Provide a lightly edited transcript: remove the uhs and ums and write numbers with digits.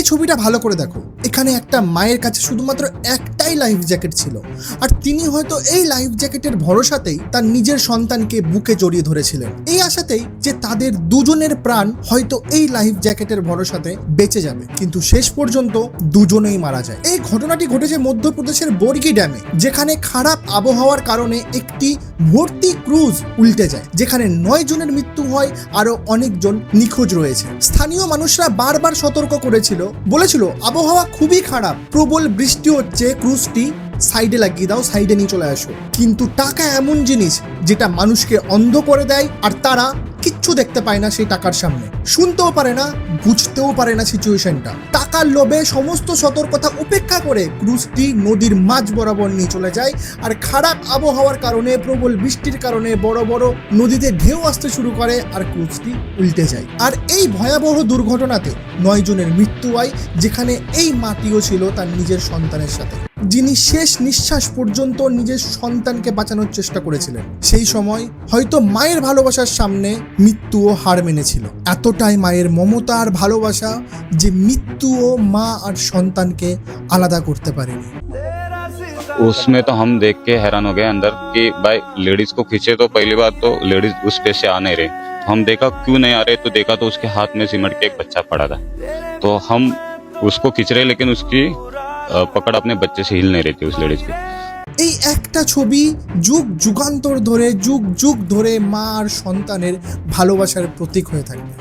ছবিটা ভালো করে দেখো, এখানে একটা মায়ের কাছে শুধুমাত্র একটাই লাইফ জ্যাকেট ছিল, আর তিনি হয়তো এই লাইফ জ্যাকেটের ভরসাতেই তার নিজের সন্তানকে বুকে জড়িয়ে ধরেছিলেন, এই আশাতেই যে তাদের দুজনের প্রাণ হয়তো এই লাইফ জ্যাকেটের ভরসাতে বেঁচে যাবে। কিন্তু শেষ পর্যন্ত দুজনেই মারা যায়। এই ঘটনাটি ঘটেছে মধ্যপ্রদেশের বর্গি ড্যামে, যেখানে খারাপ আবহাওয়ার কারণে একটি ভর্তি ক্রুজ উল্টে যায়, যেখানে 9 জনের মৃত্যু হয়, আরো অনেকজন নিখোঁজ রয়েছে। স্থানীয় মানুষরা বারবার সতর্ক করেছিল, বলেছিল আবহাওয়া খুবই খারাপ, প্রবল বৃষ্টি হচ্ছে, ক্রুজটি সাইডে লাগিয়ে দাও, সাইডে নিয়ে চলে আসো। কিন্তু টাকা এমন জিনিস যেটা মানুষকে অন্ধ করে দেয়, আর তারা কিচ্ছু দেখতে পায় না সেই টাকার সামনে, শুনতেও পারে না, বুঝতেও পারে না সিচুয়েশনটা। টাকার লোভে সমস্ত সতর্কতা উপেক্ষা করে ক্রুজটি নদীর মাঝ বরাবর নিয়ে চলে যায়, আর খারাপ আবহাওয়ার কারণে, প্রবল বৃষ্টির কারণে বড় বড় নদীতে ঢেউ আসতে শুরু করে, আর ক্রুজটি উল্টে যায়। আর এই ভয়াবহ দুর্ঘটনাতে 9 জনের মৃত্যু হয়, যেখানে এই মাটিও ছিল তার নিজের সন্তানের সাথে, যিনি শেষ নিঃশ্বাস পর্যন্ত নিজের সন্তানকে বাঁচানোর চেষ্টা করেছিলেন। সেই সময় হয়তো মায়ের ভালোবাসার সামনে মৃত্যুও হার মেনেছিল। এতটাই মায়ের মমতা আর ভালোবাসা যে মৃত্যুও মা আর সন্তানকে আলাদা করতে পারেনি। उसमें तो हम देख के हैरान हो गए अंदर कि भाई लेडीज को खींचे तो पहली बात तो लेडीज उस पे से आ नहीं रहे, हम देखा क्यों नहीं आ रहे, तो देखा तो उसके हाथ में सिमट के एक बच्चा पड़ा था, तो हम उसको खींच रहे लेकिन उसकी पकड़ अपने बच्चे से हिल नहीं रही थी उस लेडीज की। এই একটা ছবি যুগ যুগান্তর ধরে, যুগ যুগ ধরে মা আর সন্তানের ভালোবাসার প্রতীক হয়ে থাকবে।